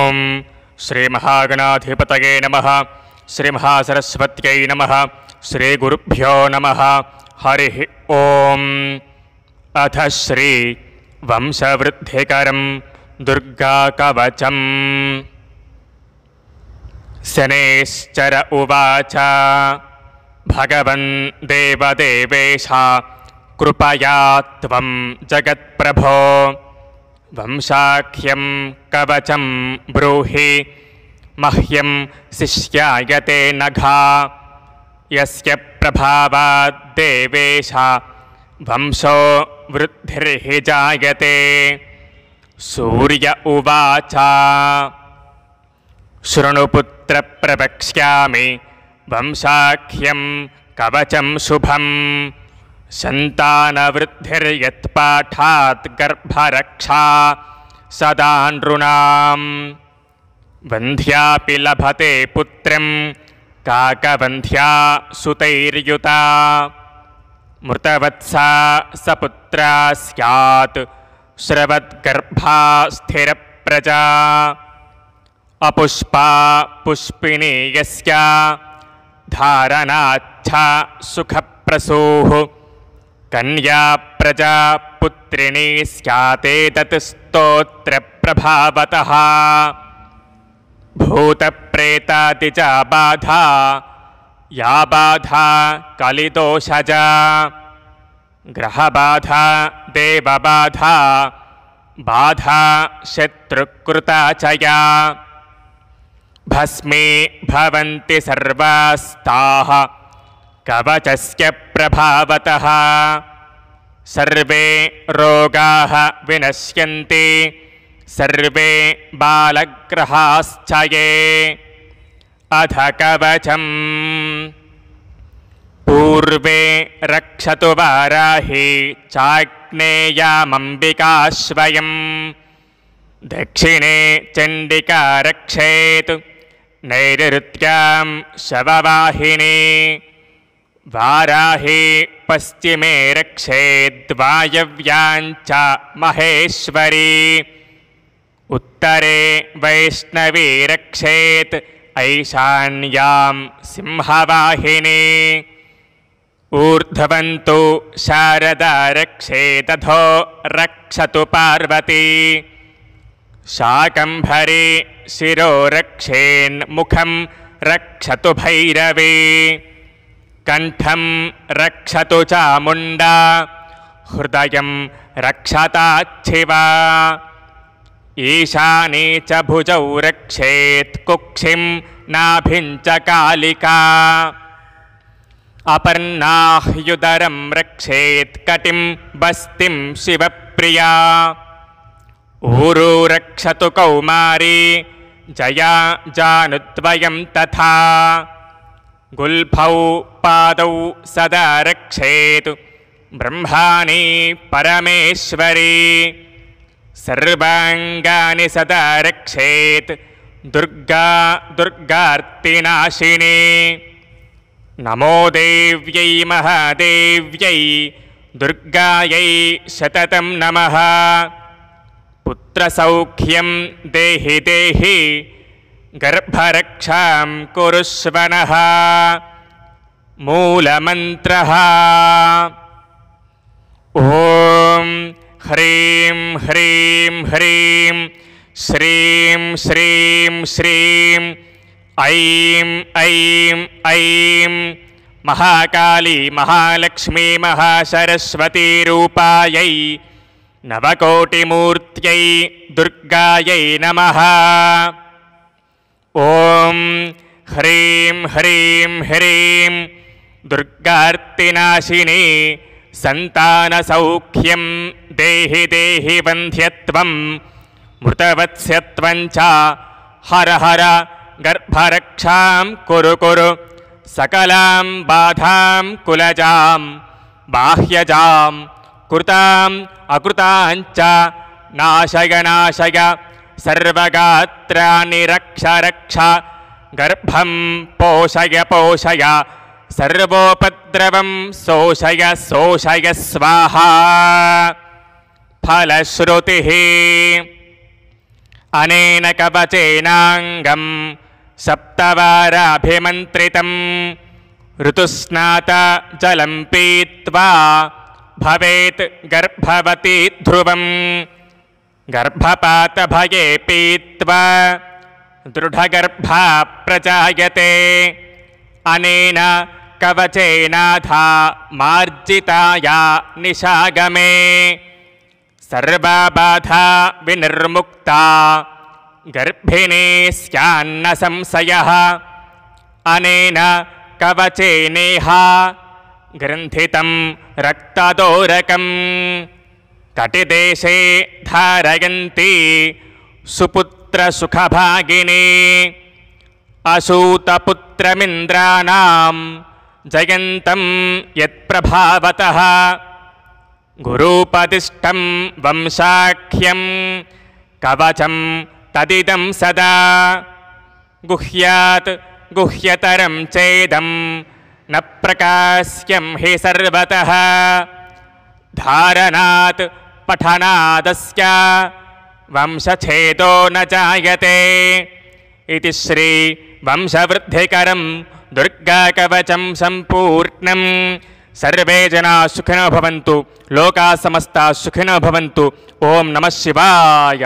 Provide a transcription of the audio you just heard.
ओं श्रीमहागणाधिपतये नमः। श्रीमहासरस्वत्यै नमः। श्रीगुरुभ्यो नमः। हरिः ओं। अथ श्री वंशवृद्धिकरं दुर्गाकवचम्। शनैश्चर उवाच भगवन् देवदेवेश कृपया त्वं जगत्प्रभो वंशाख्यं कवचं ब्रूहि मह्यं शिष्यायते नघा। यस्य प्रभावात् देवेश वंशो वृद्धिर्हि जायते। सूर्य उवाच शृणुपुत्र प्रवक्ष्यामि वंशाख्यं कवचं शुभं। सन्तानवृद्धिर्यत्पाठात् गर्भरक्षा सदा नृणां। वन्ध्यापि लभते पुत्रं काकवन्ध्या सुतैर्युता। मृतवत्सा सपुत्रा स्यात् श्रवद्गर्भा स्थिरप्रजा। अपुष्पा पुष्पिणी यस्या धारणाच्छा सुखप्रसूः। कन्या प्रजा पुत्रिणी स्यातेतत् स्तोत्रप्रभावतः। भूतप्रेतादिजा बाधा या बाधा कलिदोषजा। ग्रहबाधा देवबाधा बाधा शत्रुकृता च या। भस्मी भवन्ति सर्वास्ताः कवचस्य प्रभावतः। सर्वे रोगाः विनश्यन्ति सर्वे बालग्रहाश्च ये। अथ कवचम् पूर्वे रक्षतु वाराही चाग्नेयामम्बिका स्वयं। दक्षिणे चण्डिका रक्षेत् नैऋत्यां शववाहिनी। वाराही पश्चिमे रक्षेद्वायव्याञ्च महेश्वरी। उत्तरे वैष्णवी रक्षेत् ऐशान्यां सिंहवाहिनी। ऊर्ध्वन्तु शारदा रक्षेदधो रक्षतु पार्वती। शाकम्भरी शिरो रक्षेन्मुखं रक्षतु भैरवी। कण्ठं रक्षतु चामुण्डा हृदयं रक्षताच्छिवा। ईशानी च भुजौ रक्षेत् कुक्षिं नाभिं च कालिका। अपर्णाह्युदरं रक्षेत् कटिं बस्तिं शिवप्रिया। ऊरू रक्षतु कौमारी जया जानुद्वयं तथा। गुल्फौ पादौ सदा रक्षेत् ब्रह्माणी परमेश्वरी। सर्वाङ्गानि सदा रक्षेत् दुर्गा दुर्गार्तिनाशिनी। नमो देव्यै महादेव्यै दुर्गायै सततं नमः। पुत्रसौख्यं देहि देहि गर्भरक्षां कुरुष्व नः। मूलमन्त्रः ॐ ह्रीं ह्रीं ह्रीं श्रीं श्रीं श्रीं ऐं ऐं ऐं महाकाली महालक्ष्मी महासरस्वती रूपायै नवकोटिमूर्त्यै दुर्गायै नमः। ॐ ह्रीं ह्रीं ह्रीं दुर्गार्तिनाशिनी सन्तानसौख्यं देहि देहि वन्ध्यत्वं मृतवत्स्यत्वं च हर हर गर्भरक्षां कुरु कुरु। सकलां बाधां कुलजां बाह्यजां कृतां अकृताञ्च नाशय नाशय। सर्वगात्राणि रक्ष रक्ष गर्भं पोषय पोषय। सर्वोपद्रवं शोषय शोषय स्वाहा। फलश्रुतिः अनेन कवचेनाङ्गं सप्तवाराभिमन्त्रितं ऋतुस्नात जलं पीत्वा भवेत् गर्भवती ध्रुवं गर्भपातभये पीत्वा दृढगर्भा प्रजायते अनेन कवचेनाधा मार्जिताया निशागमे सर्वा बाधा विनिर्मुक्ता गर्भिणी स्यान्न संशयः अनेन कवचेनेह ग्रन्थितं रक्तदोरकं कटिदेशे धारयन्ति सुपुत्रसुखभागिनी असूतपुत्रमिन्द्राणां जयन्तं यत्प्रभावतः गुरूपदिष्टं वंशाख्यं कवचं तदिदं सदा गुह्यात् गुह्यतरं चेदं न प्रकाश्यं हि सर्वतः धारणात् पठनादस्य वंशछेदो न जायते इति श्री वंशवृद्धिकरं दुर्गाकवचं सम्पूर्णं सर्वे जनाः सुखिनो भवन्तु लोकाः समस्ताः सुखिनो भवन्तु ओम नमः शिवाय।